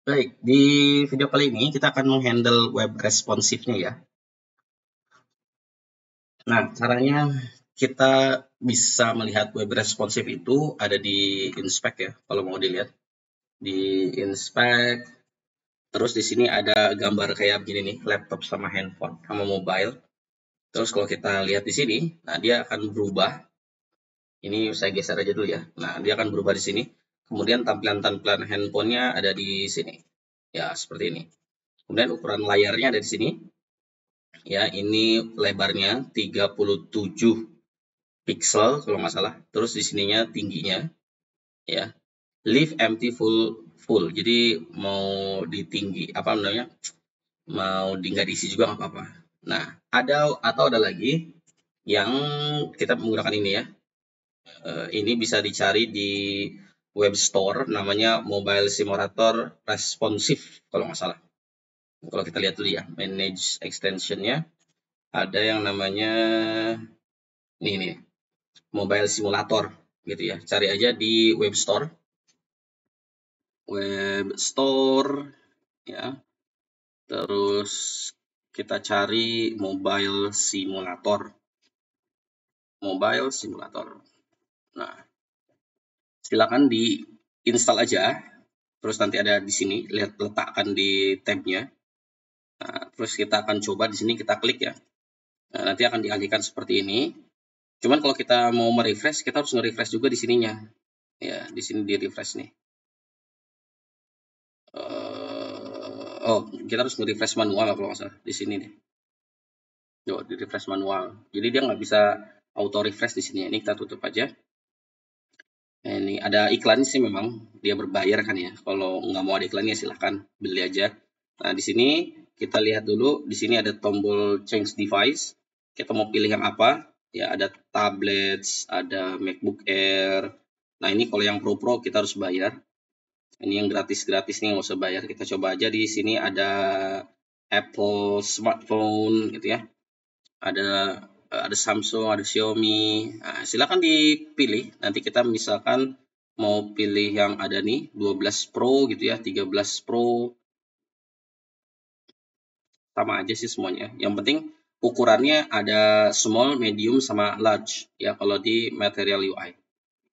Baik, di video kali ini kita akan menghandle web responsifnya ya. Nah, caranya kita bisa melihat web responsif itu ada di inspect ya, kalau mau dilihat. Di inspect, terus di sini ada gambar kayak begini nih, laptop sama handphone, sama mobile. Terus kalau kita lihat di sini, nah dia akan berubah. Ini saya geser aja dulu ya. Nah, dia akan berubah di sini. Kemudian tampilan-tampilan handphonenya ada di sini. Ya, seperti ini. Kemudian ukuran layarnya ada di sini. Ya, ini lebarnya 37 pixel kalau nggak salah. Terus di sininya tingginya ya. Leave empty full. Jadi mau ditinggi apa namanya? Mau di nggak diisi juga nggak apa-apa. Nah, ada lagi yang kita menggunakan ini ya. Ini bisa dicari di web store namanya Mobile Simulator Responsive kalau nggak salah. Kalau kita lihat dulu ya, manage extensionnya ada yang namanya nih mobile simulator gitu ya. Cari aja di web store ya. Terus kita cari mobile simulator. Nah, silakan di install aja. Terus nanti ada di sini, lihat letakkan di tabnya. Nah, terus kita akan coba di sini kita klik ya. Nah, nanti akan dialihkan seperti ini. Cuman kalau kita mau merefresh, kita harus nge-refresh juga di sininya. Ya, di sini di refresh nih. Kita harus nge-refresh manual kalau nggak salah di sini nih. Di refresh manual. Jadi dia nggak bisa auto refresh di sini. Ini kita tutup aja. Nah, ini ada iklan sih memang dia berbayar kan ya. Kalau nggak mau ada iklannya silahkan beli aja. Nah di sini kita lihat dulu. Di sini ada tombol change device. Kita mau pilih yang apa? Ya ada tablets, ada MacBook Air. Nah ini kalau yang Pro kita harus bayar. Ini yang gratis nih nggak usah bayar. Kita coba aja di sini ada Apple smartphone gitu ya. Ada Samsung, ada Xiaomi. Nah, silakan dipilih. Nanti kita misalkan mau pilih yang ada nih 12 Pro gitu ya, 13 Pro. Sama aja sih semuanya. Yang penting ukurannya ada small, medium sama large ya kalau di Material UI.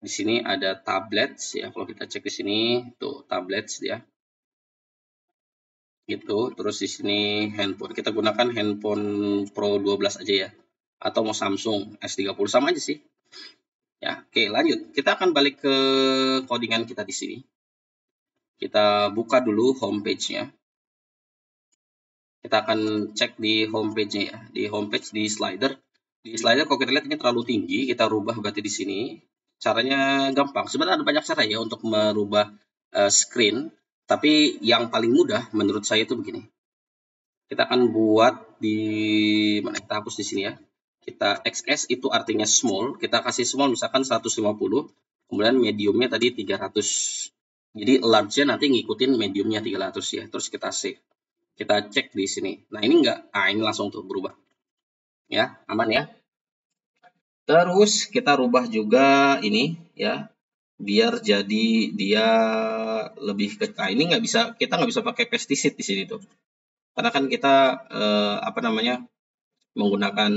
Di sini ada tablets ya. Kalau kita cek di sini tuh tablets ya. Gitu. Terus di sini handphone. Kita gunakan handphone Pro 12 aja ya. Atau mau Samsung S30 sama aja sih. Ya, oke lanjut. Kita akan balik ke codingan kita di sini. Kita buka dulu homepage-nya. Kita akan cek di homepage-nya ya. Di homepage di slider. Di slider kalau kita lihat ini terlalu tinggi, kita rubah berarti di sini. Caranya gampang. Sebenarnya ada banyak cara ya untuk merubah screen. Tapi yang paling mudah menurut saya itu begini. Kita akan buat di mana? Kita hapus di sini ya. Kita XS itu artinya small, kita kasih small misalkan 150, kemudian mediumnya tadi 300. Jadi large-nya nanti ngikutin mediumnya 300 ya. Terus kita save. Kita cek di sini. Nah, ini enggak. Ah, ini langsung tuh berubah. Ya, aman ya. Terus kita rubah juga ini ya. Biar jadi dia lebih ke ini kita nggak bisa pakai pesticide di sini tuh. Karena kan kita menggunakan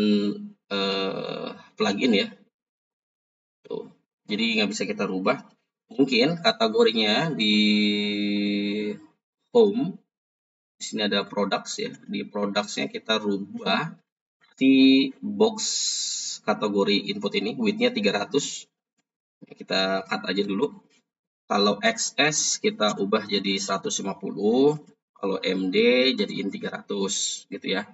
plugin ya. Tuh. Jadi nggak bisa kita rubah. Mungkin kategorinya di home. Di sini ada products ya. Di products-nya kita rubah di box kategori input ini. Width-nya 300. Kita cut aja dulu. Kalau XS kita ubah jadi 150. Kalau MD jadiin 300 gitu ya.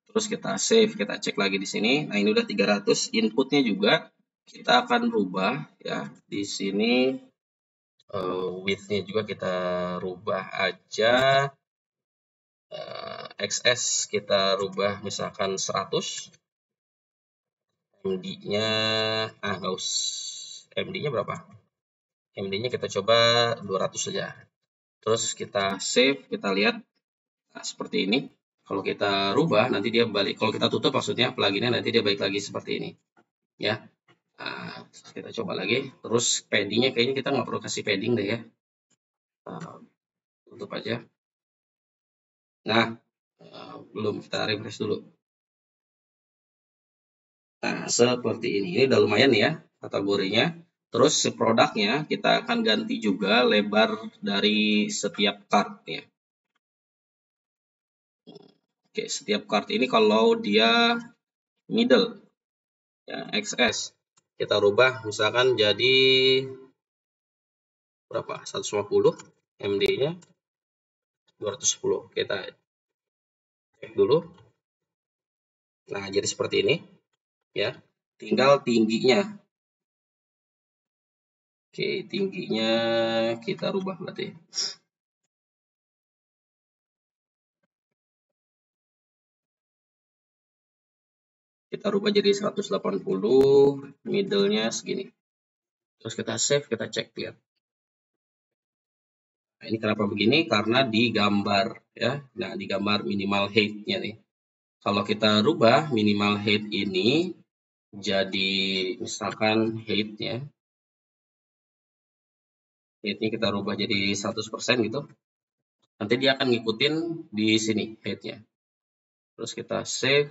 Terus kita save, kita cek lagi di sini. Nah, ini udah 300. Inputnya juga kita akan rubah ya. Di sini width-nya juga kita rubah aja. XS kita rubah misalkan 100. MD-nya nggak usah. MD-nya berapa? MD-nya kita coba 200 saja. Terus kita save, kita lihat seperti ini. Kalau kita rubah nanti dia balik. Kalau kita tutup maksudnya pluginnya nanti dia balik lagi seperti ini. Ya. Nah, kita coba lagi. Terus paddingnya kayaknya kita nggak perlu kasih padding deh ya. tutup aja. Nah, belum, kita refresh dulu. Nah, seperti ini. Ini udah lumayan ya kategorinya. Terus produknya kita akan ganti juga lebar dari setiap card ya. Oke, setiap card ini kalau dia middle ya, XS, kita rubah misalkan jadi berapa? 150, MD-nya 210. Kita cek dulu. Nah, jadi seperti ini ya. Tinggal tingginya. Oke, tingginya kita rubah berarti. Kita rubah jadi 180, middle-nya segini. Terus kita save, kita cek lihat. Nah, ini kenapa begini? Karena di gambar ya. Nah, di gambar minimal height-nya nih. Kalau kita rubah minimal height ini jadi misalkan height-nya kita rubah jadi 100% gitu. Nanti dia akan ngikutin di sini height-nya. Terus kita save.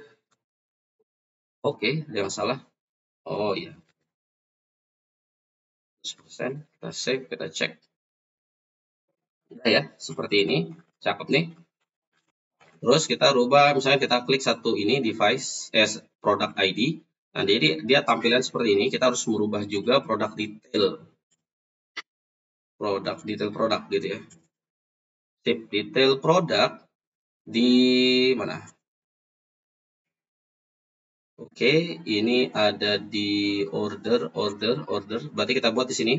Oke, jangan salah. Oh iya. 100%, kita save, kita cek. Nah, ya, seperti ini. Cakep nih. Terus kita rubah, misalnya kita klik satu ini device product ID. Nah, jadi dia tampilan seperti ini. Kita harus merubah juga produk detail produk gitu ya. Tip detail produk di mana? Oke, ini ada di order. Berarti kita buat di sini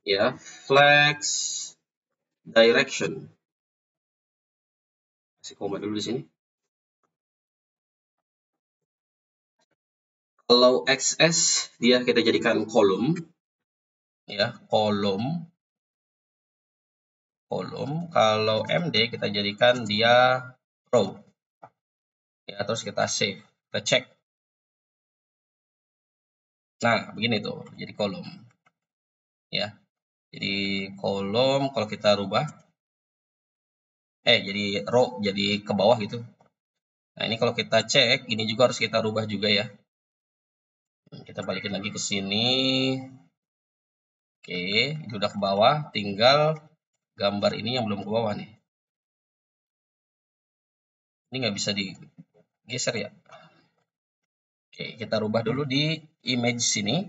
ya, flex direction. Kasih koma dulu di sini. Kalau XS dia kita jadikan kolom ya, kolom. Kalau MD kita jadikan dia row ya. Terus kita save, kita cek. Nah, begini tuh jadi kolom ya. Jadi kolom kalau kita rubah jadi row, jadi ke bawah gitu. Nah, ini kalau kita cek ini juga harus kita rubah juga ya. Kita balikin lagi ke sini. Oke, ini udah ke bawah, tinggal gambar ini yang belum ke bawah nih. Ini nggak bisa digeser ya. Oke, kita rubah dulu di image sini.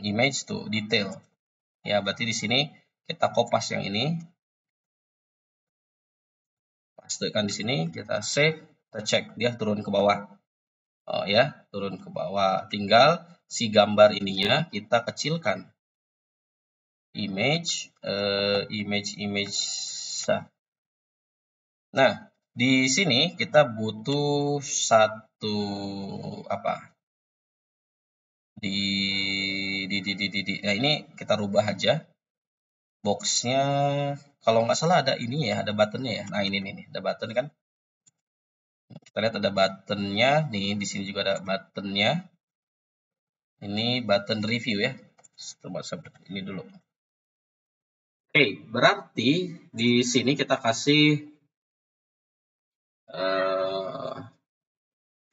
Image tuh detail. Ya, berarti di sini kita kopas yang ini. Pastekan di sini, kita save, kita cek dia turun ke bawah. Oh ya, turun ke bawah. Tinggal si gambar ininya kita kecilkan. Image. Nah, di sini kita butuh satu apa? Nah, ini kita rubah aja. Boxnya kalau nggak salah ada ini ya, ada buttonnya ya. Nah, ini nih, ada button kan. Kita lihat ada buttonnya nih, di sini juga ada buttonnya. Ini button review ya. Coba seperti ini dulu. Oke, berarti di sini kita kasih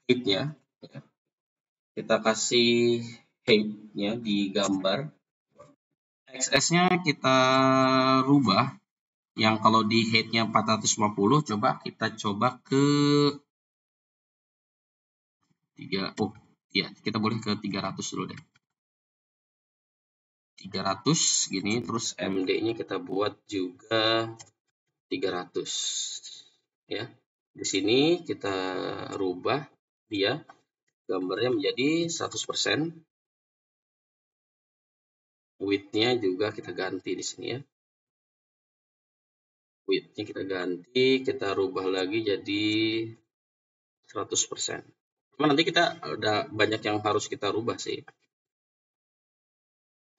height-nya. Kita kasih height-nya di gambar. XS-nya kita rubah. Yang kalau di height-nya 450, coba kita coba ke 3. Oh, iya, kita boleh ke 300 dulu deh. 300 gini, terus MD-nya kita buat juga 300. Ya. Di sini kita rubah dia gambarnya menjadi 100%. Width-nya juga kita ganti di sini ya. Width-nya kita ganti, kita rubah lagi jadi 100%. Cuma nanti kita ada banyak yang harus kita rubah sih.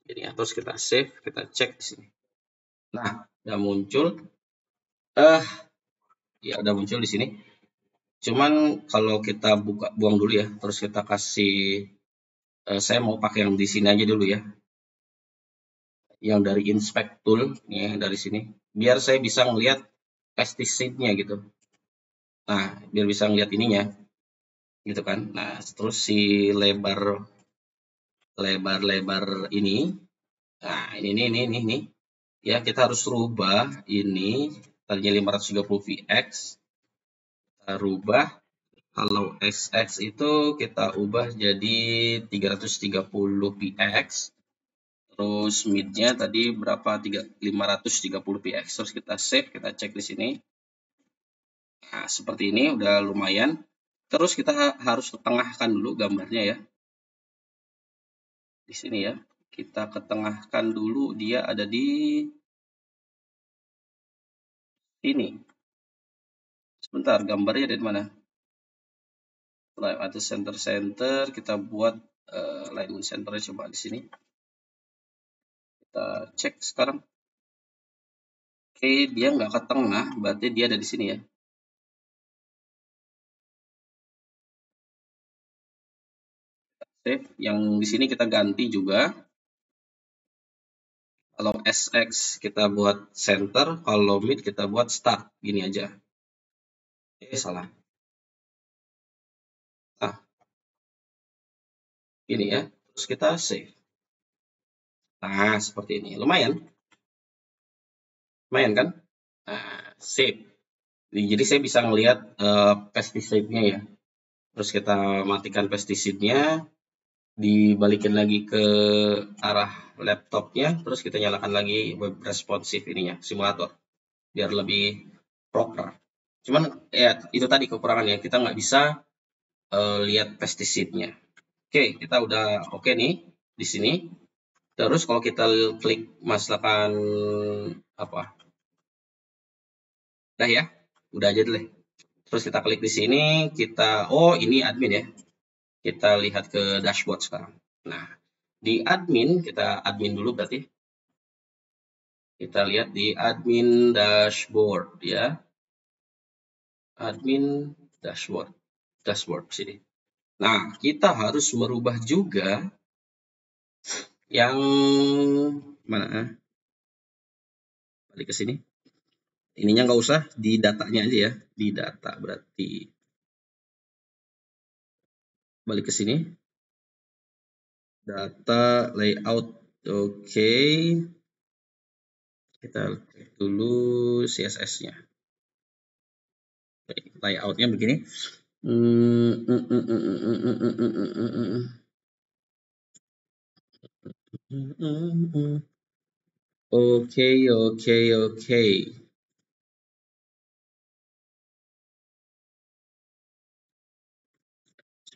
Jadi terus kita save, kita cek di sini. Nah, udah muncul. Ya udah muncul di sini. Cuman kalau kita buang dulu ya, terus kita kasih saya mau pakai yang di sini aja dulu ya. yang dari inspect tool ya, dari sini, biar saya bisa ngelihat pesticide-nya gitu. Nah, biar bisa ngelihat ininya gitu kan. Nah, terus si lebar ini, nah ini ya, kita harus rubah ini, tadinya 530 px, kita rubah. Kalau XX itu kita ubah jadi 330 px. Terus mid-nya tadi berapa? 530 px. Terus kita save, kita cek di sini. Nah, seperti ini udah lumayan. Terus kita harus ketengahkan dulu gambarnya ya. Di sini ya. Kita ketengahkan dulu, dia ada di sini. Sebentar, gambarnya dari mana? Ada center, kita buat alignment centernya coba di sini. Kita cek sekarang. Oke, dia nggak ke tengah, berarti dia ada di sini ya. Save. Yang di sini kita ganti juga. Kalau SX kita buat center, kalau mid kita buat start. Gini aja. Salah. Nah, ini ya. Terus kita save. Nah, seperti ini. Lumayan. Lumayan kan? Nah, save. Jadi saya bisa ngelihat pesticide-nya ya. Terus kita matikan pesticide-nya, dibalikin lagi ke arah laptopnya, terus kita nyalakan lagi web responsive ininya, simulator, biar lebih proper. Cuman ya itu tadi kekurangannya, kita nggak bisa lihat pesticide-nya. Oke, kita udah oke nih di sini. Terus kalau kita klik misalkan apa? Udah ya, udah aja deh. Terus kita klik di sini, kita ini admin ya. Kita lihat ke dashboard sekarang. Nah, di admin, kita admin dulu berarti. Kita lihat di admin dashboard ya. Admin dashboard sini. Nah, kita harus merubah juga yang mana? Balik ke sini. Ininya nggak usah, di datanya aja ya. Di data berarti. Balik ke sini. Data layout. Oke. Kita cek dulu CSS-nya. Layoutnya begini. Oke.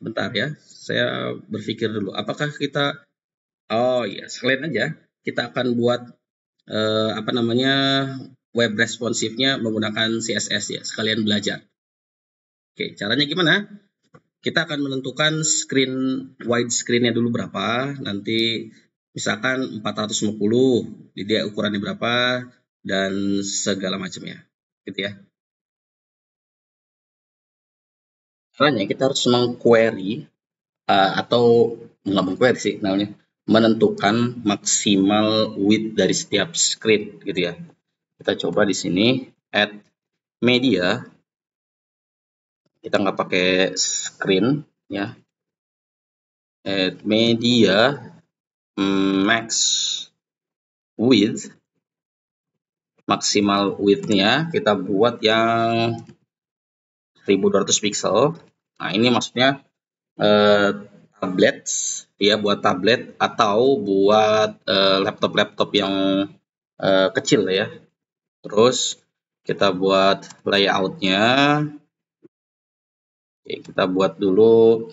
Sebentar ya, saya berpikir dulu. Apakah kita, ya sekalian aja, kita akan buat web responsifnya menggunakan CSS ya, sekalian belajar. Oke, caranya gimana? Kita akan menentukan wide screen-nya dulu berapa, nanti misalkan 450, dia ukurannya berapa, dan segala macamnya, gitu ya. Caranya kita harus meng-query atau nggak meng-query sih namanya, menentukan maksimal width dari setiap screen, gitu ya. Kita coba di sini add media. Kita nggak pakai screen ya. Add media max width, maksimal width-nya kita buat yang 1200 pixel. Nah, ini maksudnya tablet ya, buat tablet atau buat laptop-laptop yang kecil ya. Terus kita buat layout-nya. Oke, kita buat dulu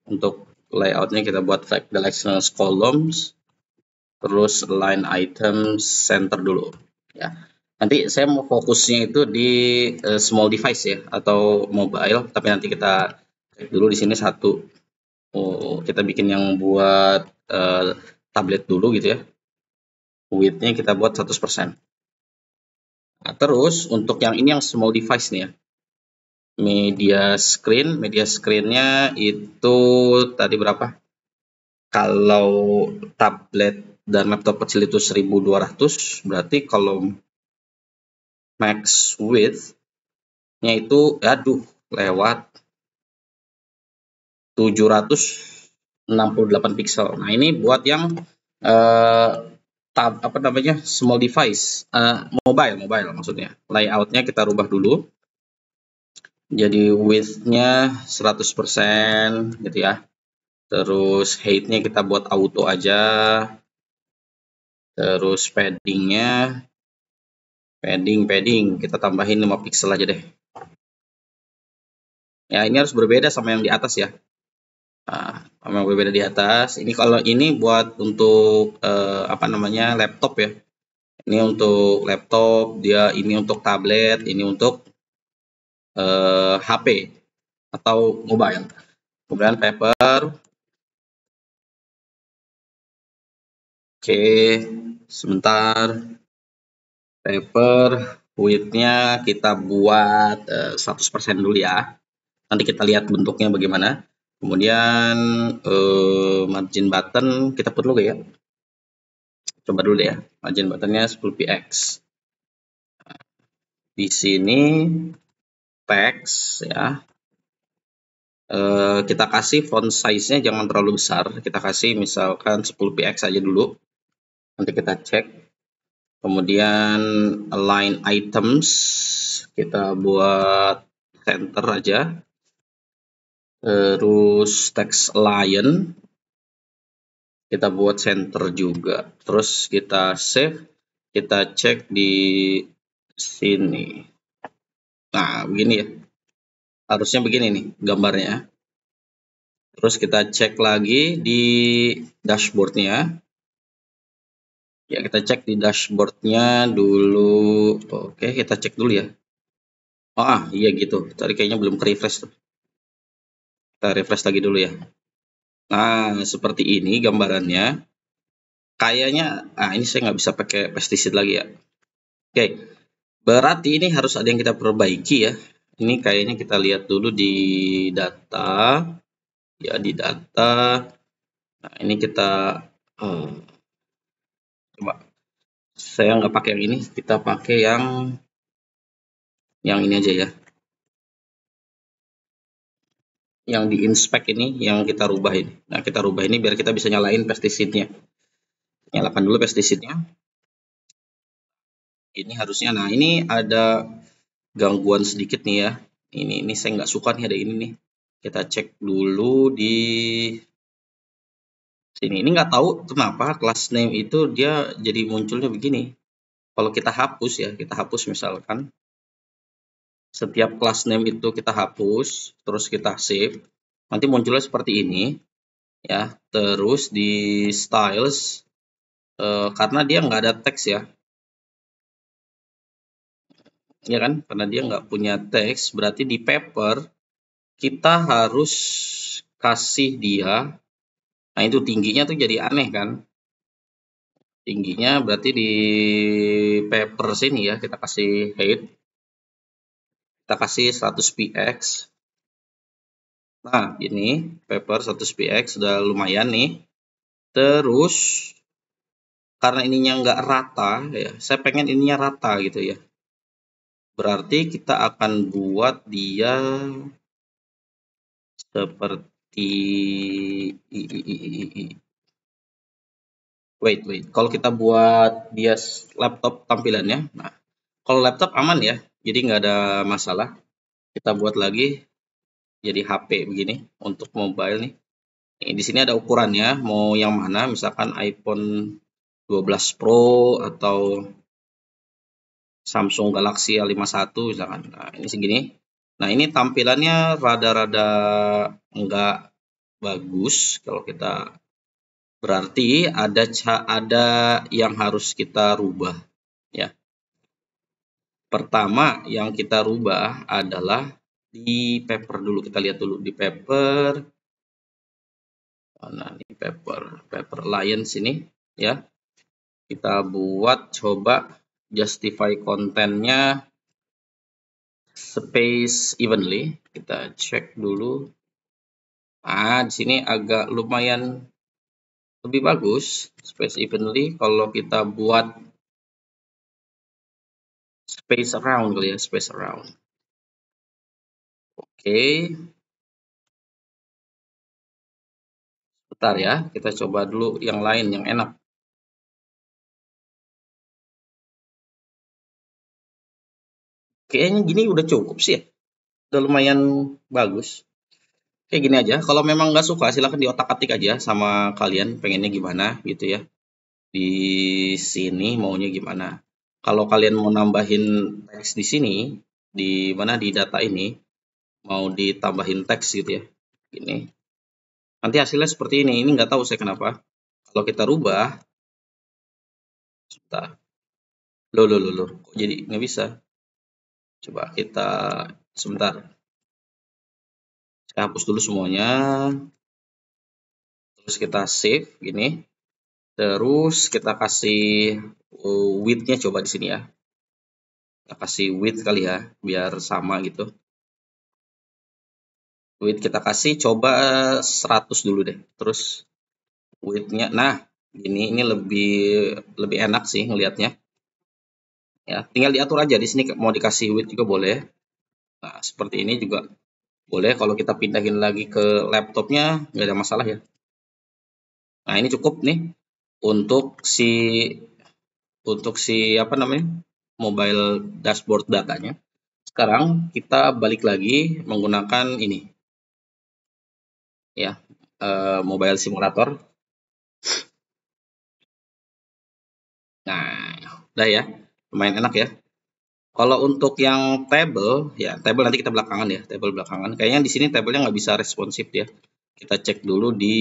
untuk layout-nya, kita buat directional columns, terus line items center dulu ya. Nanti saya mau fokusnya itu di small device ya, atau mobile, tapi nanti kita cek dulu di sini satu. Kita bikin yang buat tablet dulu gitu ya. Width-nya kita buat 100%. Nah, terus untuk yang ini yang small device nih ya. Media screen-nya itu tadi berapa? Kalau tablet dan laptop kecil itu 1200, berarti kalau max width-nya itu lewat 768 pixel. Nah, ini buat yang small device, mobile maksudnya. Layout-nya kita rubah dulu. Jadi width-nya 100% gitu ya. Terus height-nya kita buat auto aja. Terus padding-nya padding kita tambahin 5 pixel aja deh. Ya, ini harus berbeda sama yang di atas ya. Nah, sama yang berbeda di atas. Ini kalau ini buat untuk laptop ya. Ini untuk laptop, ini untuk tablet, ini untuk HP atau mobile. Kemudian paper. Oke, sebentar. Paper width-nya kita buat 100% dulu ya. Nanti kita lihat bentuknya bagaimana. Kemudian margin button kita perlu ya. Coba dulu deh ya. Margin buttonnya 10px. Di sini text ya. Kita kasih font size-nya jangan terlalu besar. Kita kasih misalkan 10px aja dulu. Nanti kita cek. Kemudian align items kita buat center aja. Terus text align kita buat center juga. Terus kita save, kita cek di sini. Nah, begini ya. Harusnya begini nih gambarnya. Terus kita cek lagi di dashboardnya. Ya, kita cek di dashboardnya dulu. Oke, kita cek dulu ya. Iya gitu. Tadi kayaknya belum ke refresh tuh. Kita refresh lagi dulu ya. Nah, seperti ini gambarannya. Kayaknya, ini saya nggak bisa pakai pesticide lagi ya. Oke, berarti ini harus ada yang kita perbaiki ya. Ini kayaknya kita lihat dulu di data. Ya, di data. Nah, ini kita coba. Saya nggak pakai yang ini, kita pakai yang ini aja ya. Yang di inspect ini, yang kita rubah ini. Nah, kita rubah ini biar kita bisa nyalain pesticide-nya. Nyalakan dulu pesticide-nya. Ini harusnya, nah ini ada gangguan sedikit nih ya. Ini saya nggak suka nih ada ini nih. Kita cek dulu di sini. Ini nggak tahu kenapa class name itu dia jadi munculnya begini. Kalau kita hapus ya, kita hapus misalkan. Setiap class name itu kita hapus, terus kita save. Nanti munculnya seperti ini. Ya, terus di styles, karena dia nggak ada teks ya. Ya kan, karena dia nggak punya teks, berarti di paper kita harus kasih dia. Nah, itu tingginya tuh jadi aneh kan. Tingginya berarti di paper sini ya, kita kasih height. Kita kasih 100px. Nah, ini paper 100px sudah lumayan nih. Terus karena ininya nggak rata ya, saya pengen ininya rata gitu ya. Berarti kita akan buat dia seperti wait. Kalau kita buat dia laptop tampilannya, nah kalau laptop aman ya, jadi nggak ada masalah. Kita buat lagi jadi HP begini untuk mobile nih. Di sini ada ukurannya, mau yang mana, misalkan iPhone 12 Pro atau Samsung Galaxy A51 misalkan. Nah, ini segini. Nah, ini tampilannya rada-rada enggak bagus kalau kita, berarti ada yang harus kita rubah ya. Pertama yang kita rubah adalah di paper dulu. Kita lihat dulu di paper. Nah, ini paper alliance ini ya. Kita buat coba justify kontennya space evenly. Kita cek dulu. Di sini agak lumayan Lebih bagus space evenly kalau kita buat space around kali ya, space around. Oke. Bentar ya, kita coba dulu yang lain yang enak. Kayaknya gini udah cukup sih ya. Udah lumayan bagus. Kayak gini aja. Kalau memang nggak suka silahkan diotak-atik aja sama kalian pengennya gimana gitu ya. Di sini maunya gimana. Kalau kalian mau nambahin teks di sini, di mana di data ini, mau ditambahin teks gitu ya. Ini. Nanti hasilnya seperti ini. Ini nggak tahu saya kenapa. Kalau kita rubah, sebentar. Loh. Kok jadi nggak bisa? Coba kita sebentar. Saya hapus dulu semuanya. Terus kita save gini. Terus kita kasih width-nya coba di sini ya. Kita kasih width kali ya, biar sama gitu. Width kita kasih coba 100 dulu deh. Terus width-nya, nah ini lebih enak sih ngelihatnya. Ya, tinggal diatur aja di sini mau dikasih width juga boleh. Nah, seperti ini juga boleh. Kalau kita pindahin lagi ke laptopnya nggak ada masalah ya. Nah, ini cukup nih untuk si apa namanya? Mobile dashboard datanya. Sekarang kita balik lagi menggunakan ini ya, mobile simulator. Nah, udah ya, lumayan enak ya. Kalau untuk yang table, ya table nanti kita belakangan ya, table belakangan. Kayaknya di sini tablenya nggak bisa responsif ya. Kita cek dulu di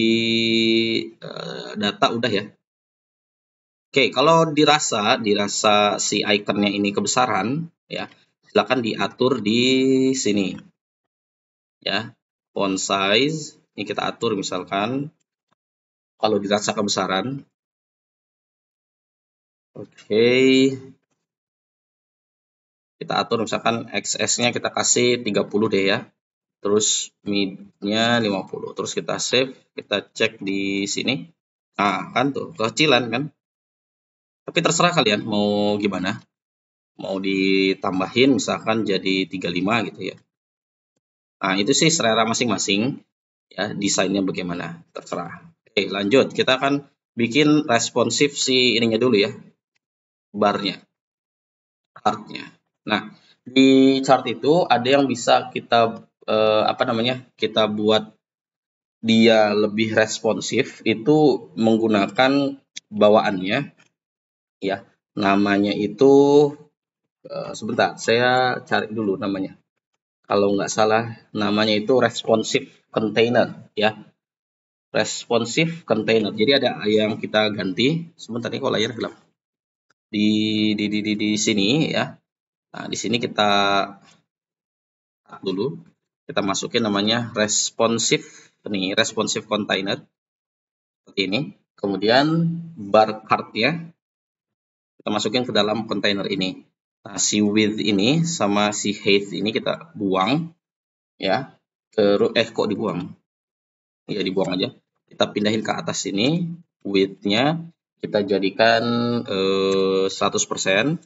data udah ya. Oke, kalau dirasa si ikonnya ini kebesaran, ya silakan diatur di sini. Ya, font size ini kita atur misalkan kalau dirasa kebesaran. Oke. Kita atur misalkan XS-nya kita kasih 30 deh ya. Terus mid-nya 50. Terus kita save, kita cek di sini. Nah, kan tuh, kecilan kan. Tapi terserah kalian mau gimana. Mau ditambahin misalkan jadi 35 gitu ya. Nah, itu sih selera masing-masing. Ya, desainnya bagaimana. Terserah. Oke, lanjut. Kita akan bikin responsif si ininya dulu ya. Barnya. Chartnya. Nah, di chart itu ada yang bisa kita kita buat dia lebih responsif itu menggunakan bawaannya ya. Namanya itu sebentar, saya cari dulu namanya. Kalau nggak salah namanya itu responsive container ya. Responsive container. Jadi ada yang kita ganti. Sebentar nih kalau layar gelap. Di sini ya. Nah, di sini kita dulu kita masukin namanya responsive container seperti ini. Kemudian bar card-nya kita masukin ke dalam container ini. Nah, si width ini sama si height ini kita buang ya. Terus kok dibuang? Ya dibuang aja. Kita pindahin ke atas sini, width-nya kita jadikan 100%.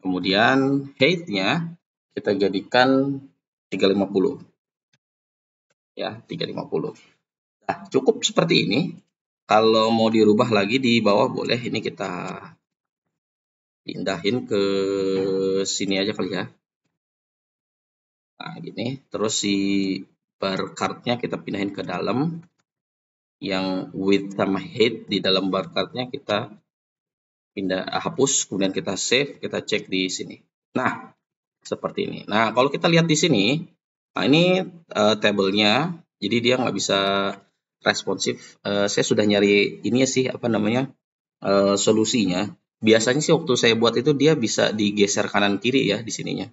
Kemudian height-nya kita jadikan 350. Ya, 350. Nah, cukup seperti ini. Kalau mau dirubah lagi di bawah boleh. Ini kita pindahin ke sini aja kali ya. Nah, gini. Terus si bar card-nya kita pindahin ke dalam. Yang width sama height di dalam bar card-nya kita hapus. Kemudian kita save. Kita cek di sini. Nah, seperti ini. Nah, kalau kita lihat di sini. Nah, ini tabelnya. Jadi dia nggak bisa responsif. Saya sudah nyari ini sih apa namanya solusinya. Biasanya sih waktu saya buat itu dia bisa digeser kanan kiri ya di sininya.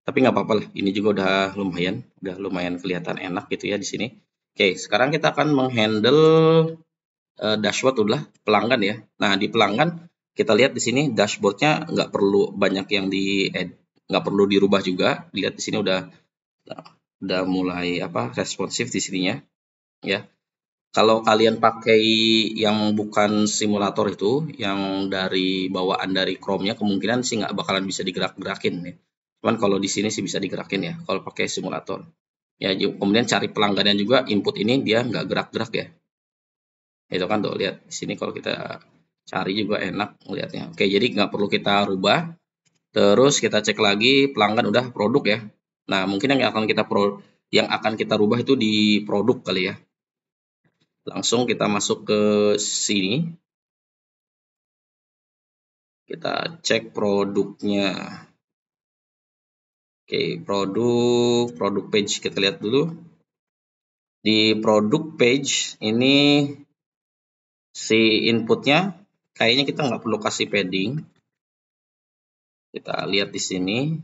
Tapi nggak apa-apa lah. Ini juga udah lumayan kelihatan enak gitu ya di sini. Oke, sekarang kita akan menghandle dashboard udah pelanggan ya. Nah, di pelanggan kita lihat di sini dashboardnya nggak perlu banyak yang nggak perlu dirubah juga. Dilihat di sini udah mulai responsif di sininya ya. Kalau kalian pakai yang bukan simulator itu, yang dari bawaan dari Chrome-nya, kemungkinan sih nggak bakalan bisa digerak-gerakin ya. Cuman kalau di sini sih bisa digerakin ya, kalau pakai simulator. Ya, kemudian cari pelanggannya juga, input ini dia nggak gerak-gerak ya. Itu kan tuh, lihat di sini kalau kita cari juga enak melihatnya. Oke, jadi nggak perlu kita rubah. Terus kita cek lagi pelanggan udah produk ya. Nah, mungkin yang akan kita rubah itu di produk kali ya. Langsung kita masuk ke sini. Kita cek produknya. Oke, produk page kita lihat dulu. Di produk page ini si inputnya kayaknya kita nggak perlu kasih padding. Kita lihat di sini.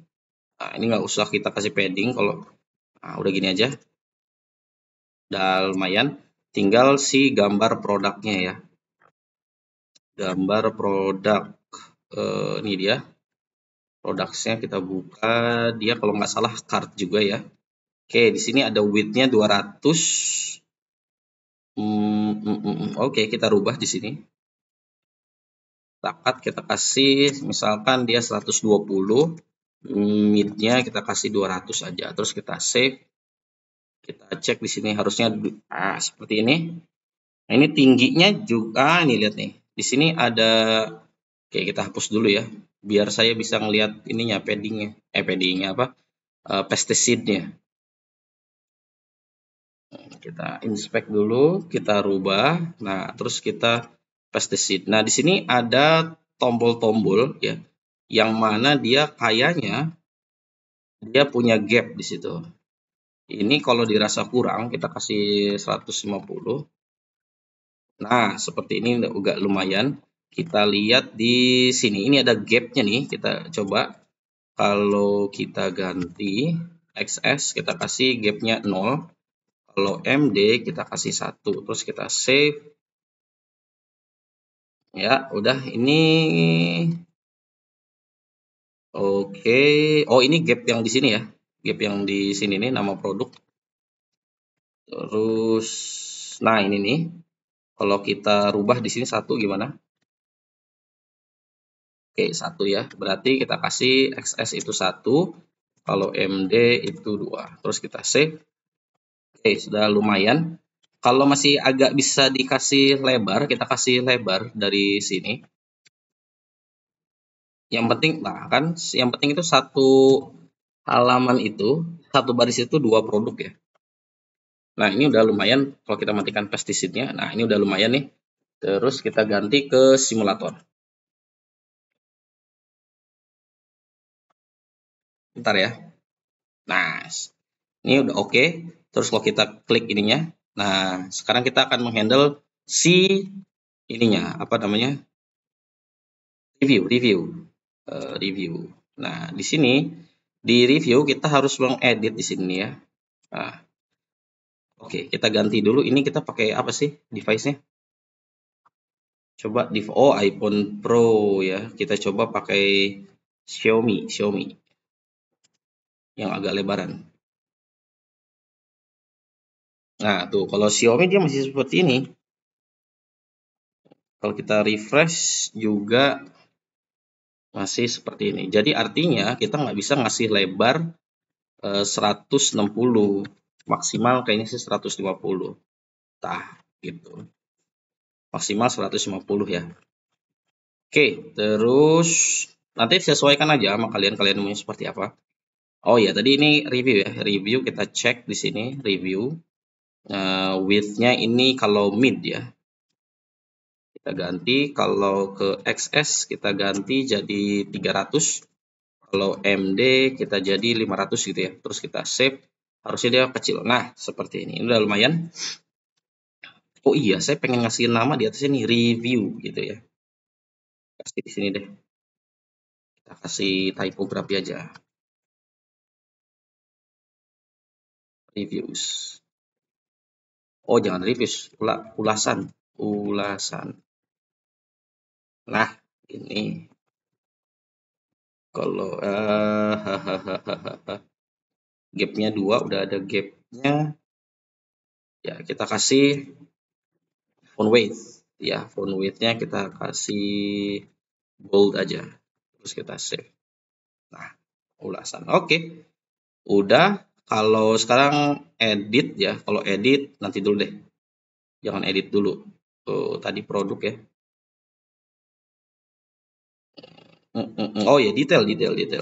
Nah, ini nggak usah kita kasih padding kalau udah gini aja. Udah lumayan. Tinggal si gambar produknya ya. Gambar produk. Ini dia. Produknya kita buka. Dia kalau nggak salah card juga ya. Oke, di sini ada width-nya 200. Oke, kita rubah di sini. Kita kasih misalkan dia 120. Mid-nya kita kasih 200 aja. Terus kita save. Kita cek di sini harusnya seperti ini. Nah, ini tingginya juga nih, lihat nih. Di sini ada, oke, kita hapus dulu ya. Biar saya bisa ngelihat ininya paddingnya. Paddingnya apa? Pesticide-nya. Kita inspect dulu, kita rubah. Nah, terus kita pesticide. Nah, di sini ada tombol-tombol ya, yang mana dia kayaknya dia punya gap di situ. Ini kalau dirasa kurang, kita kasih 150. Nah, seperti ini udah lumayan. Kita lihat di sini, ini ada gapnya nih. Kita coba kalau kita ganti XS, kita kasih gapnya 0. Kalau MD kita kasih 1, terus kita save. Ya, udah ini. Oke. Oh, ini gap yang di sini ya. Gap yang di sini nih nama produk. Terus nah ini nih. Kalau kita rubah di sini 1 gimana? Oke, 1 ya. Berarti kita kasih XS itu 1, kalau MD itu 2. Terus kita save. Oke, sudah lumayan. Kalau masih agak bisa dikasih lebar, kita kasih lebar dari sini. Yang penting, nah kan, yang penting itu satu halaman itu, satu baris itu 2 produk ya. Nah, ini udah lumayan kalau kita matikan pestiside-nya. Nah, ini udah lumayan nih. Terus kita ganti ke simulator. Bentar ya. Nah, ini udah oke. Terus kalau kita klik ininya. Nah, sekarang kita akan menghandle si ininya, apa namanya? Review. Nah, di sini di review kita harus mengedit di sini ya. Nah, oke, kita ganti dulu. Ini kita pakai apa sih device-nya? Coba iPhone Pro ya. Kita coba pakai Xiaomi yang agak lebaran. Nah, tuh kalau Xiaomi dia masih seperti ini. Kalau kita refresh juga masih seperti ini. Jadi artinya kita nggak bisa ngasih lebar 160, maksimal kayaknya sih 150. Tah, gitu. Maksimal 150 ya. Oke, terus nanti sesuaikan aja sama kalian maunya seperti apa. Oh ya, tadi ini review ya. Review kita cek di sini review. Width-nya ini kalau mid ya. Kita ganti, kalau ke XS kita ganti jadi 300. Kalau MD kita jadi 500 gitu ya. Terus kita save, harusnya dia kecil. Nah, seperti ini. Ini udah lumayan. Oh iya, saya pengen ngasih nama di atas ini review gitu ya. Kasih di sini deh. Kita kasih typography aja. Reviews. Oh, jangan reviews, ulasan. Nah, ini kalau gapnya 2, udah ada gapnya. Ya, kita kasih font weight ya, font weight-nya kita kasih bold aja, terus kita save. Nah, ulasan oke. Udah. Kalau sekarang edit ya, kalau edit nanti dulu deh, jangan edit dulu. Tadi produk ya. Oh ya, detail.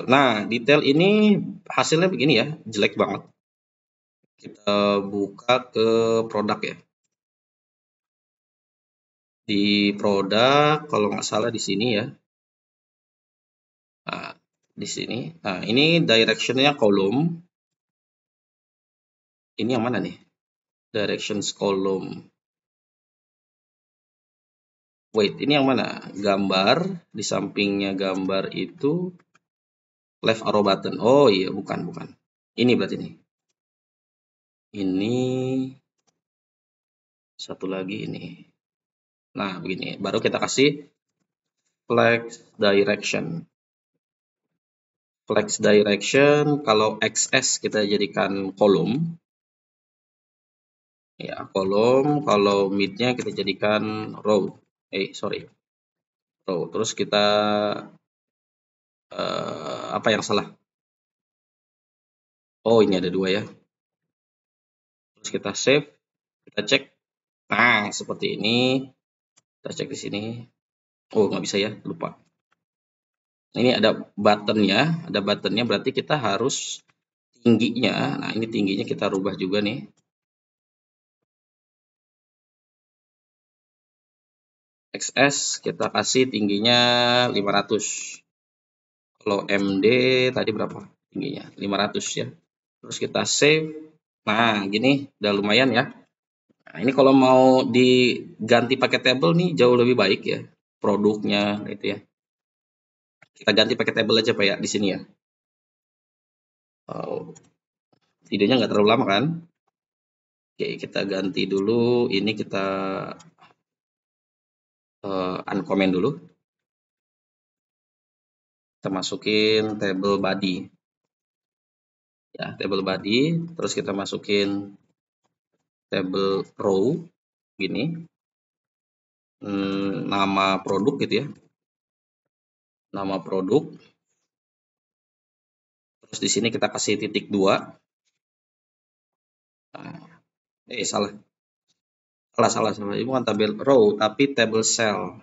Nah, detail ini hasilnya begini ya, jelek banget. Kita buka ke produk ya. Di produk, kalau nggak salah di sini ya. Nah, di sini. Nah, ini direction-nya column. Ini yang mana nih? Directions column. Wait, ini yang mana? Gambar. Di sampingnya gambar itu left arrow button. Oh iya, bukan. Ini berarti nih. Ini satu lagi ini. Nah, begini. Baru kita kasih flex direction. Flex direction, kalau XS kita jadikan kolom. Ya, kolom. Kalau mid-nya kita jadikan row. Row. Terus kita apa yang salah? Oh, ini ada 2 ya. Terus kita save, kita cek. Nah, seperti ini. Kita cek di sini. Oh, nggak bisa ya, lupa. Ini ada buttonnya, berarti kita harus tingginya. Nah, ini tingginya kita rubah juga nih. XS kita kasih tingginya 500. Kalau MD tadi berapa tingginya? 500 ya. Terus kita save. Nah, gini udah lumayan ya. Nah, ini kalau mau diganti pakai table nih jauh lebih baik ya. Produknya itu ya. Kita ganti pakai table aja Pak ya di sini ya. Oh, videonya nggak terlalu lama kan? Oke, kita ganti dulu. Ini kita uncomment dulu. Kita masukin table body. Ya, table body. Terus kita masukin table row. Gini. Nama produk gitu ya. Nama produk. Terus di sini kita kasih titik 2. Nah, salah. Ini bukan table row, tapi table cell.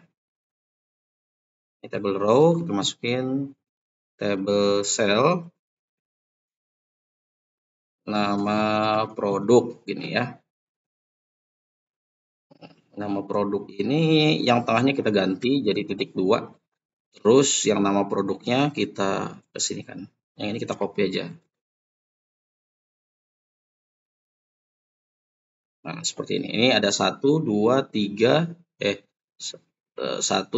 Ini table row, kita masukin table cell. Nama produk, gini ya. Nama produk ini yang tengahnya kita ganti jadi titik 2. Terus yang nama produknya kita kesinikan. Yang ini kita copy aja. Nah, seperti ini. Ini ada 1, 2, 3, 1,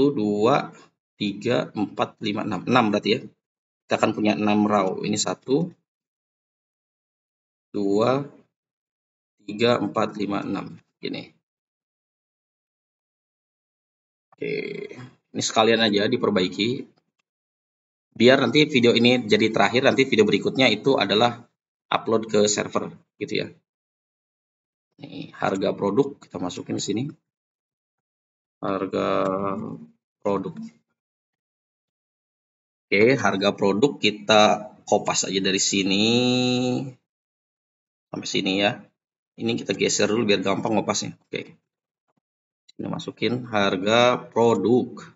2, 3, 4, 5, 6. 6 berarti ya. Kita akan punya 6 row. Ini 1, 2, 3, 4, 5, 6. Gini. Oke. Ini sekalian aja diperbaiki. Biar nanti video ini jadi terakhir, nanti video berikutnya itu adalah upload ke server. Gitu ya. Ini harga produk kita masukin di sini. Harga produk. Oke, harga produk kita kopas aja dari sini sampai sini ya. Ini kita geser dulu biar gampang ngopasnya. Oke. Ini masukin harga produk.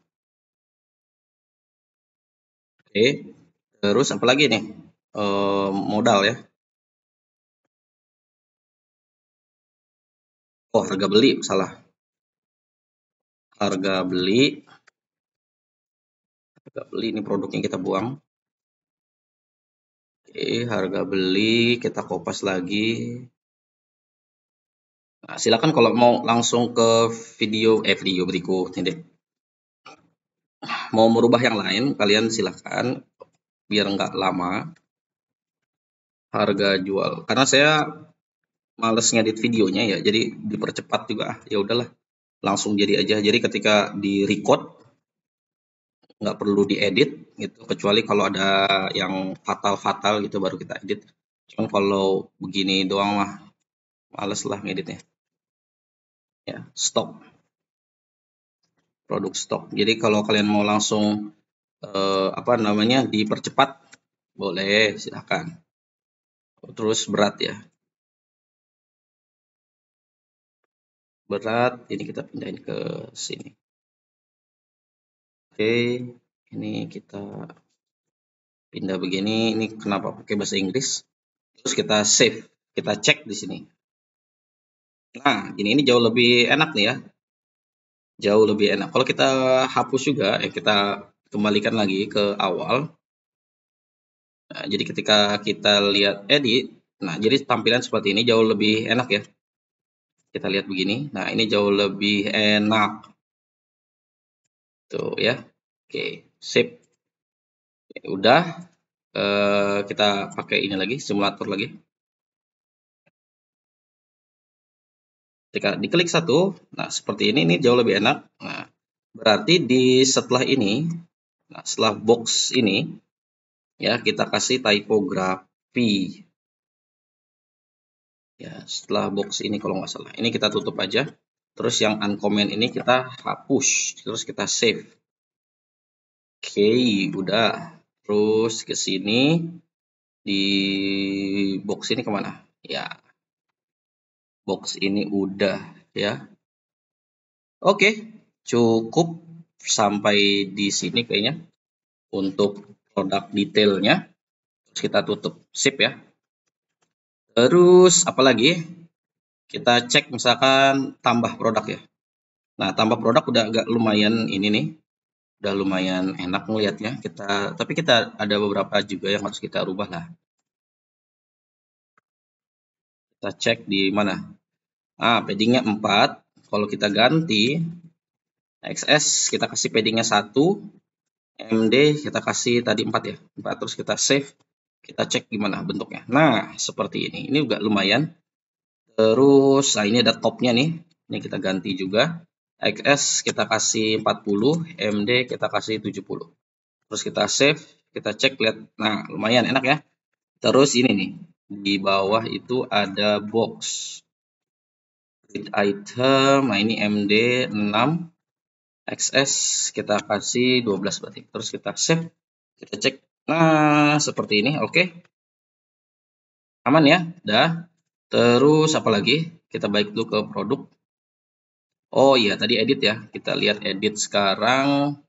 Oke. Terus apa lagi nih? Modal ya. Oh, harga beli, salah. Harga beli ini produknya kita buang. Oke, harga beli kita kopas lagi. Nah, silakan kalau mau langsung ke video berikut ini deh. Mau merubah yang lain, kalian silakan biar nggak lama. Harga jual. Karena saya males ngedit videonya ya, jadi dipercepat juga. Ya udahlah, langsung jadi aja. Jadi ketika di record nggak perlu diedit gitu, kecuali kalau ada yang fatal gitu baru kita edit. Cuman kalau begini doang mah males lah ngeditnya. Ya, stop. produk stok. Jadi kalau kalian mau langsung dipercepat, boleh, silahkan. Terus berat ya. Berat, ini kita pindahin ke sini. Oke, ini kita pindah begini. Ini kenapa pakai bahasa Inggris? Terus kita save, kita cek di sini. Nah, ini jauh lebih enak nih ya. Jauh lebih enak. Kalau kita hapus juga, kita kembalikan lagi ke awal. Nah, jadi ketika kita lihat edit, nah jadi tampilan seperti ini jauh lebih enak ya. Kita lihat begini. Nah, ini jauh lebih enak. Tuh ya. Oke, sip. Udah. Kita pakai ini lagi, simulator lagi. Ketika diklik satu, nah seperti ini jauh lebih enak. Nah, berarti setelah ini, nah setelah box ini, ya kita kasih typography. Ya, setelah box ini kalau nggak salah. Ini kita tutup aja. Terus yang uncomment ini kita hapus. Terus kita save. Oke, udah. Terus ke sini. Di box ini kemana? Ya, box ini udah ya. Oke, cukup sampai di sini kayaknya untuk produk detailnya. Terus kita tutup, sip ya. Terus apalagi? Kita cek misalkan tambah produk ya. Nah, tambah produk udah agak lumayan ini nih. Udah lumayan enak ngelihatnya. Tapi kita ada beberapa juga yang harus kita rubah lah. Kita cek di mana? Paddingnya 4. Kalau kita ganti XS kita kasih paddingnya 1, MD kita kasih tadi 4 ya. 4 terus kita save. Kita cek gimana bentuknya. Nah, seperti ini. Ini juga lumayan. Terus, nah ini ada topnya nih. Ini kita ganti juga. XS kita kasih 40, MD kita kasih 70. Terus kita save, kita cek lihat. Nah, lumayan enak ya. Terus ini nih. Di bawah itu ada box. Read item. Nah, ini MD 6. XS kita kasih 12 berarti. Terus kita save, kita cek. Nah, seperti ini. Oke. Aman ya? Dah. Terus apa lagi? Kita balik dulu ke produk. Oh iya, tadi edit ya. Kita lihat edit sekarang.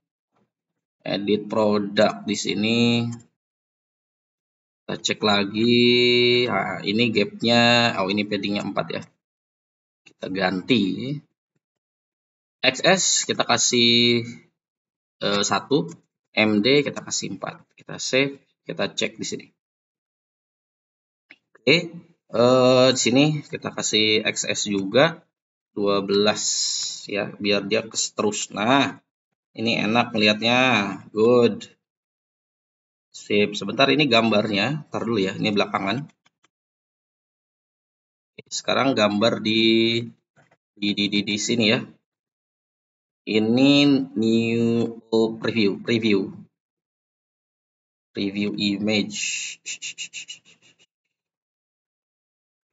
Edit produk di sini. Kita cek lagi. Nah, ini gapnya. Oh, ini paddingnya 4 ya. Kita ganti. XS kita kasih 1. MD kita kasih 4. Kita save. Kita cek di sini. Oke. Di sini kita kasih XS juga. 12 ya. Biar dia terus. Nah. Ini enak melihatnya. Good. Sip. Sebentar ini gambarnya. Ntar dulu ya. Ini belakangan. Sekarang gambar di sini ya. Ini new preview image.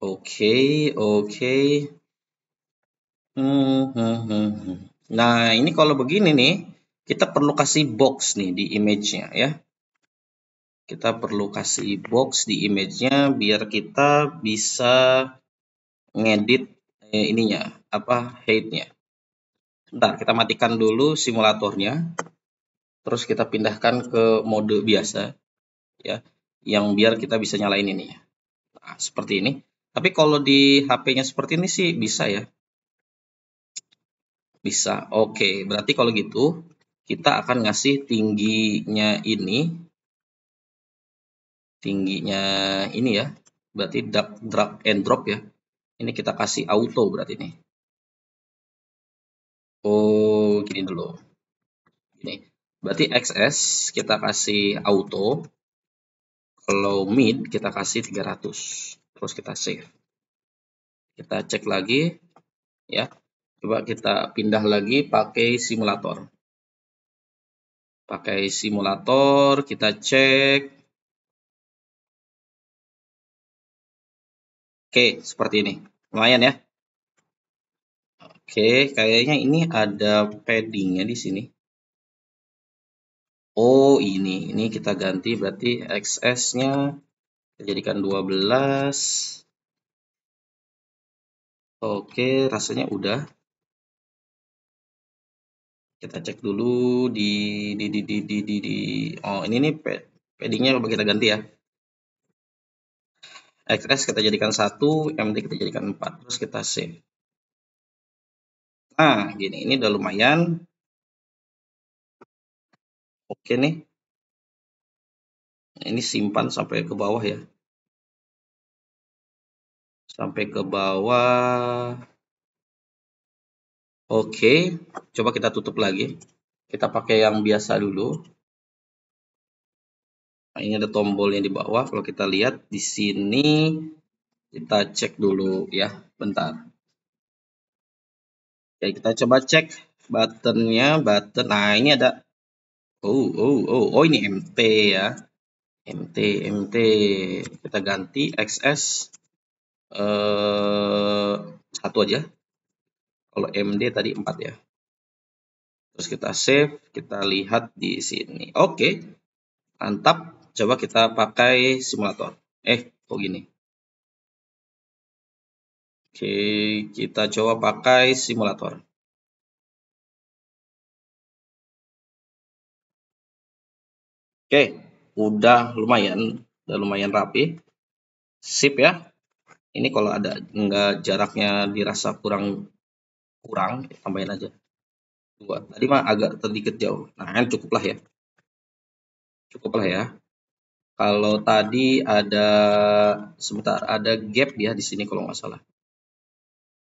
Oke. Nah, ini kalau begini nih, kita perlu kasih box nih di image-nya ya. Kita perlu kasih box di image-nya biar kita bisa ngedit ininya, height-nya. Bentar, kita matikan dulu simulatornya. Terus kita pindahkan ke mode biasa ya, yang biar kita bisa nyalain ini. Nah, seperti ini. Tapi kalau di HP-nya seperti ini sih bisa ya. Bisa. Oke, berarti kalau gitu kita akan ngasih tingginya ini ya. Berarti drag and drop ya. Ini kita kasih auto berarti ini. Oh, gini dulu. Ini. Berarti XS kita kasih auto. Kalau mid kita kasih 300. Terus kita save. Kita cek lagi ya. Coba kita pindah lagi pakai simulator. Kita cek. Oke, seperti ini. Lumayan ya. Oke, kayaknya ini ada paddingnya di sini. Oh, ini kita ganti berarti XS-nya kita jadikan 12. Oke, rasanya udah. Kita cek dulu di oh, ini nih paddingnya coba kita ganti ya. XS kita jadikan 1, MD kita jadikan 4, terus kita save. Nah, gini, ini udah lumayan. Oke nih. Ini simpan sampai ke bawah ya. Sampai ke bawah. Oke, coba kita tutup lagi. Kita pakai yang biasa dulu. Nah, ini ada tombolnya di bawah. Kalau kita lihat di sini, kita cek dulu ya. Bentar. Oke, kita coba cek buttonnya. Nah, ini ada. Oh, ini MT ya. MT. Kita ganti XS. 1 aja. Kalau MD tadi 4 ya. Terus kita save, kita lihat di sini. Oke, mantap. Coba kita pakai simulator. Kok gini? Oke, kita coba pakai simulator. Oke, udah lumayan rapi. Sip ya. Ini kalau ada nggak jaraknya dirasa kurang, tambahin aja 2. Tadi mah agak sedikit jauh. Nah, kan cukuplah ya. Kalau tadi ada ada gap ya di sini kalau nggak salah.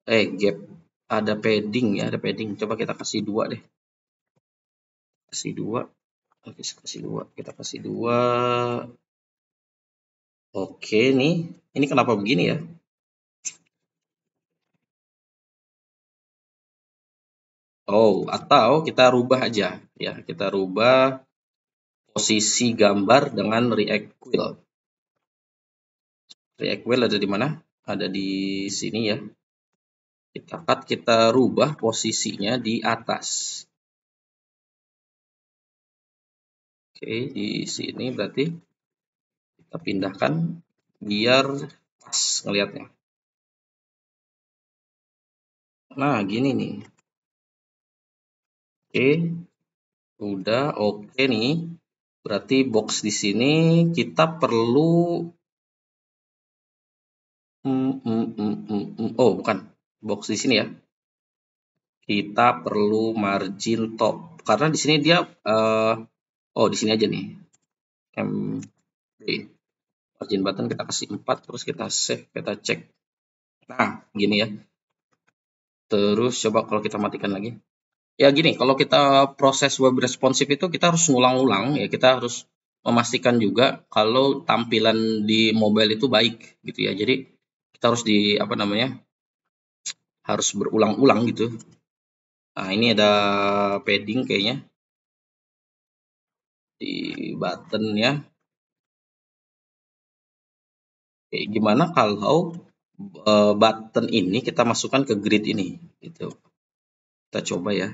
Gap. Ada padding ya, Coba kita kasih 2 deh. Kasih 2. Oke, kasih 2. Kita kasih 2. Oke nih. Ini kenapa begini ya? Oh, atau kita rubah aja ya. Kita rubah posisi gambar dengan react wheel. React wheel ada di mana? Ada di sini ya. Kita rubah posisinya di atas. Oke, di sini berarti kita pindahkan biar pas ngelihatnya. Nah, gini nih. Oke, udah oke nih. Berarti box di sini kita perlu oh, bukan. Box di sini ya. Kita perlu margin top karena di sini dia di sini aja nih. MB. Margin button kita kasih 4, terus kita save, kita cek. Nah, gini ya. Terus coba kalau kita matikan lagi. Ya gini, kalau kita proses web responsive itu kita harus ngulang-ulang ya, kita harus memastikan juga kalau tampilan di mobile itu baik gitu ya. Jadi kita harus harus berulang-ulang gitu. Nah, ini ada padding kayaknya di buttonnya. Oke, gimana kalau button ini kita masukkan ke grid ini gitu. Kita coba ya.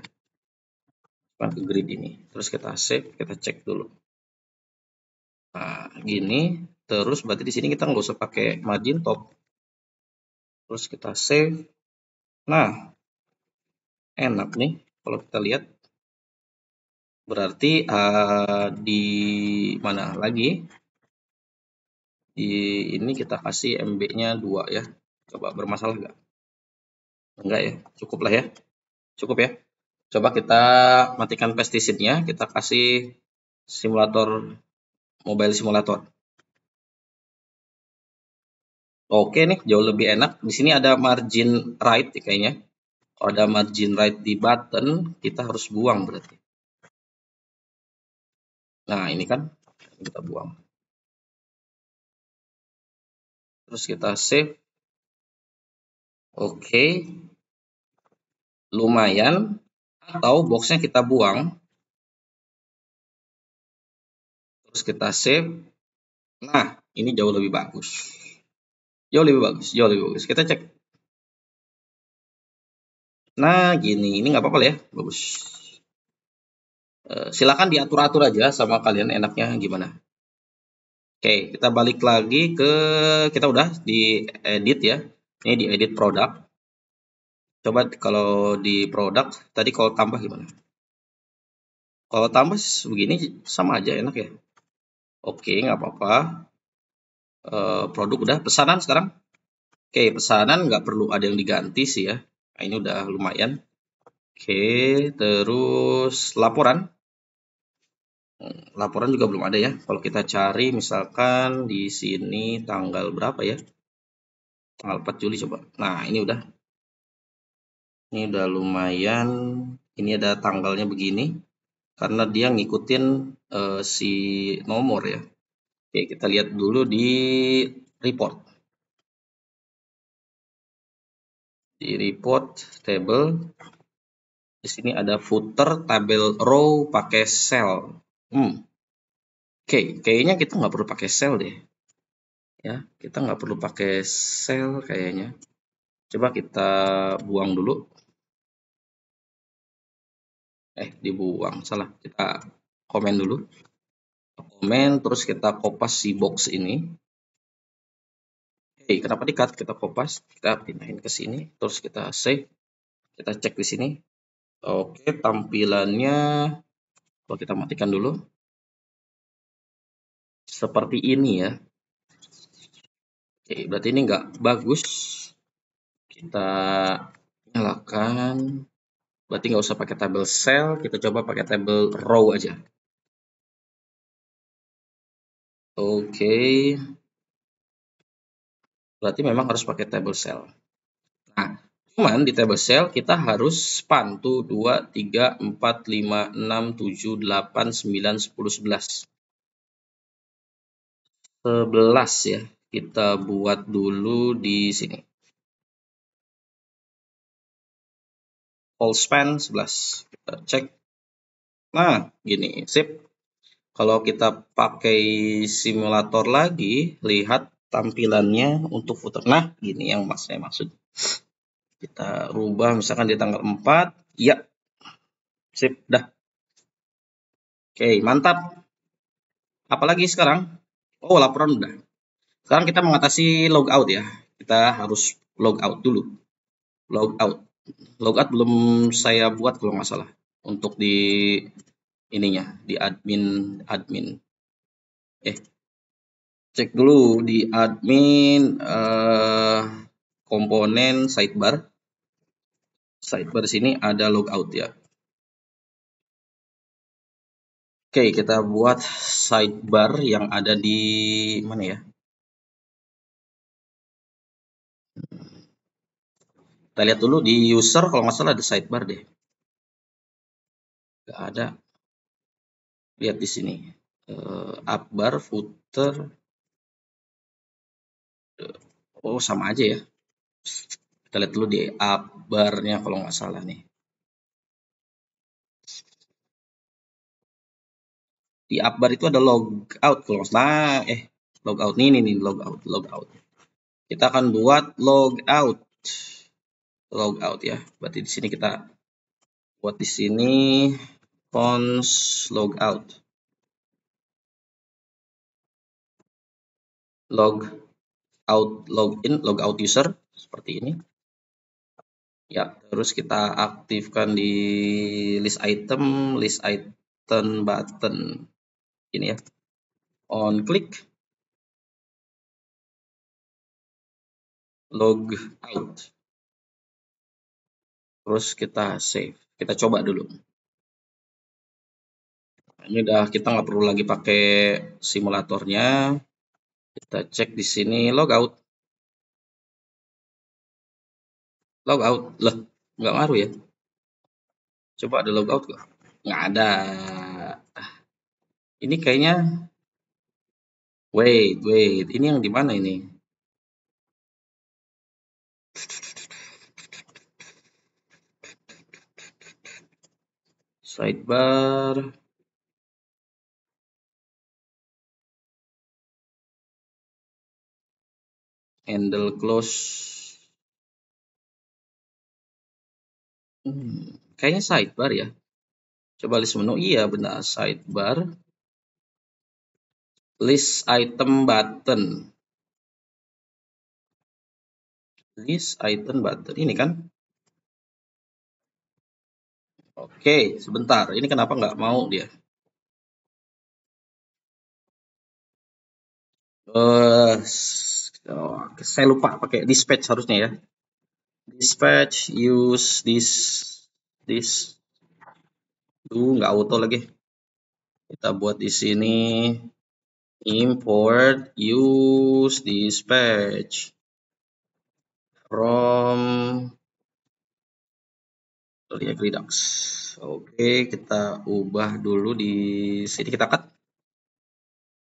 Masukkan ke grid ini. Terus kita save, kita cek dulu. Nah, gini. Terus berarti di sini kita nggak usah pakai margin top. Terus kita save. Nah, enak nih kalau kita lihat. Berarti di mana lagi? Di ini kita kasih MB-nya 2 ya. Coba bermasalah nggak? Enggak ya, cukup lah ya. Cukup ya. Coba kita matikan pestiside-nya, kita kasih simulator, mobile simulator. Oke nih, jauh lebih enak. Di sini ada margin right kayaknya. Kalau ada margin right di button, kita harus buang berarti. Nah, ini kan kita buang. Terus kita save. Oke. Lumayan. Atau boxnya kita buang. Terus kita save. Nah, ini jauh lebih bagus. Jauh lebih bagus. Kita cek. Nah, gini, ini nggak apa-apa ya, bagus. Silakan diatur-atur aja sama kalian enaknya gimana. Oke, kita balik lagi ke kita udah di edit ya. Ini di edit produk. Coba kalau di produk tadi kalau tambah gimana? Kalau tambah begini sama aja enak ya. Oke, nggak apa-apa. Produk udah pesanan sekarang. Oke, pesanan nggak perlu ada yang diganti sih ya. Nah, ini udah lumayan. Oke, terus laporan. Laporan juga belum ada ya. Kalau kita cari misalkan di sini tanggal berapa ya? Tanggal 4 Juli coba. Nah, ini udah. Ini udah lumayan. Ini ada tanggalnya begini. Karena dia ngikutin si nomor ya. Oke, kita lihat dulu di report. Di report table. Di sini ada footer, tabel row, pakai cell. Oke, kayaknya kita nggak perlu pakai cell deh. Ya, kita nggak perlu pakai cell kayaknya. Coba kita buang dulu. Dibuang. Salah. Kita komen dulu. Komen, terus kita kopas si box ini. Kenapa di-cut? Kita kopas. Kita pindahin ke sini. Terus kita save. Kita cek di sini. Oke, tampilannya. Kalau kita matikan dulu. Seperti ini ya. Oke, berarti ini nggak bagus. Kita nyalakan. Berarti nggak usah pakai tabel cell. Kita coba pakai tabel row aja. Oke. Berarti memang harus pakai table cell. Nah, cuman di table cell kita harus span tuh 2, 3, 4, 5, 6, 7, 8, 9, 10, 11. 11 ya. Kita buat dulu di sini. All span 11. Kita cek. Nah, gini, sip. Kalau kita pakai simulator lagi, lihat tampilannya untuk footer. Nah, gini yang saya maksud. Kita rubah misalkan di tanggal 4. Ya, sip, dah. Oke, mantap. Apalagi sekarang? Oh, laporan udah. Sekarang kita mengatasi logout ya. Kita harus logout dulu. Logout. Logout belum saya buat kalau nggak salah. Untuk di ininya, di admin. Cek dulu di admin komponen sidebar. Sidebar sini ada logout ya. Oke, kita buat sidebar yang ada di mana ya? Kita lihat dulu di user kalau nggak salah ada sidebar deh. Nggak ada. Lihat di sini. Upbar, footer. Oh, sama aja ya. Kita lihat dulu di upbarnya kalau nggak salah nih. Di upbar itu ada logout kalau nggak salah. Logout nih logout. Kita akan buat logout. Logout ya. Berarti di sini kita buat di sini cons logout. Login, logout user seperti ini. Ya, terus kita aktifkan di list item button ini ya. On click log out. Terus kita save. Kita coba dulu. Ini udah kita nggak perlu lagi pakai simulatornya. Kita cek di sini logout. Logout. Lah, nggak ngaruh ya. Coba ada logout nggak? Nggak ada. Ini kayaknya wait. Ini yang di mana ini? Sidebar. Handle close. Kayaknya sidebar ya. Coba list menu, iya benar, sidebar. List item button. List item button, ini kan? Oke, sebentar. Ini kenapa nggak mau dia? Saya lupa pakai dispatch harusnya ya. Dispatch use this nggak auto lagi. Kita buat di sini import use dispatch from Redux. Oke, kita ubah dulu di sini, kita cut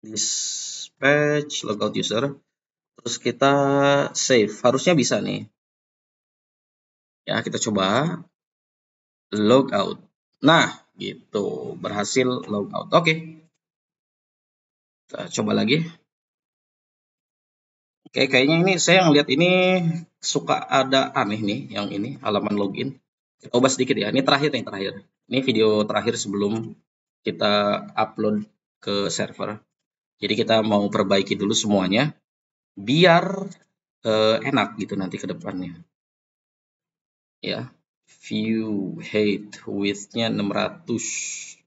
dispatch logout user. Terus kita save, harusnya bisa nih. Ya, kita coba logout. Nah, gitu, berhasil logout. Oke. Kita coba lagi. Oke, kayaknya ini saya ngeliat ini suka ada aneh nih, yang ini halaman login. Kita ubah sedikit ya. Ini terakhir nih, terakhir. Ini video terakhir sebelum kita upload ke server. Jadi kita mau perbaiki dulu semuanya biar enak gitu nanti ke depannya. Ya, view height width-nya 600.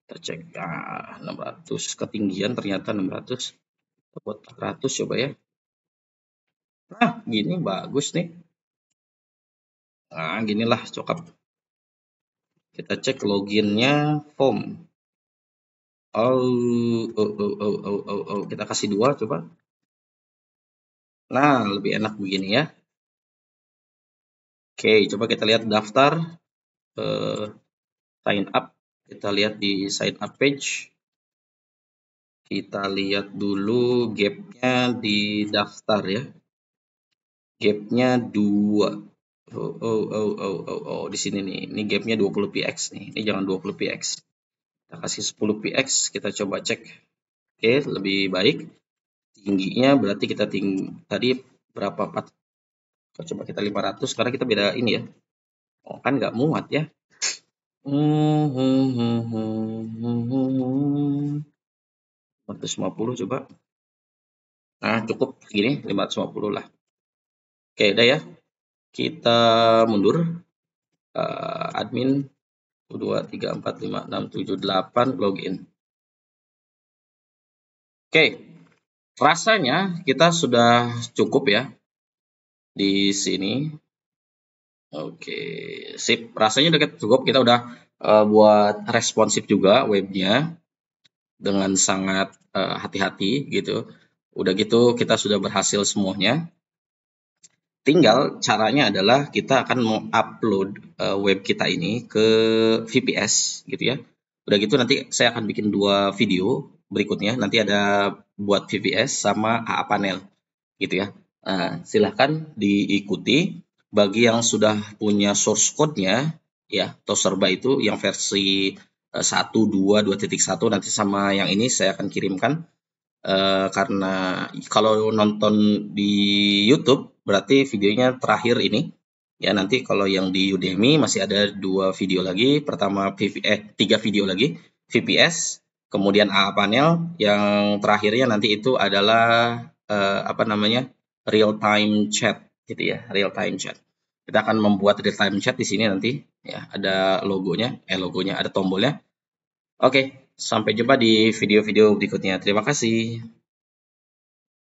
Kita cek, 600 ketinggian ternyata 600. Kita buat 400 coba ya. Nah, gini bagus nih. Nah, ginilah cokap. Kita cek loginnya form. Kita kasih 2 coba. Nah, lebih enak begini ya. Oke, coba kita lihat daftar sign up. Kita lihat di sign up page. Kita lihat dulu gapnya di daftar ya. Gapnya 2. Di sini nih. Ini gapnya 20 px nih. Ini jangan 20 px. Kita kasih 10 px. Kita coba cek. Oke, lebih baik. Tingginya berarti kita tadi berapa? 4. Coba kita 500 karena kita beda ini ya. Oh, kan nggak muat ya. 450 coba. Nah, cukup segini, 550 lah. Oke, udah ya. Kita mundur. Admin 2, 3, 4, 5, 6, 7, 8 login. Oke. Rasanya kita sudah cukup ya di sini. Oke, sip. Rasanya udah cukup. Kita udah buat responsif juga webnya dengan sangat hati-hati gitu. Udah gitu kita sudah berhasil semuanya. Tinggal caranya adalah kita akan mengupload web kita ini ke VPS gitu ya. Udah gitu nanti saya akan bikin 2 video berikutnya. Nanti ada buat VPS sama AA panel gitu ya. Nah, silahkan diikuti. Bagi yang sudah punya source code-nya ya, Toserba itu yang versi 1, 2, 2.1 nanti sama yang ini saya akan kirimkan. Karena kalau nonton di YouTube berarti videonya terakhir ini ya. Nanti kalau yang di Udemy masih ada 2 video lagi. Pertama 3 video lagi VPS, kemudian AA panel, yang terakhirnya nanti itu adalah real time chat gitu ya, real time chat. Kita akan membuat real time chat di sini nanti ya, ada logonya, ada tombolnya. Oke, sampai jumpa di video-video berikutnya. Terima kasih.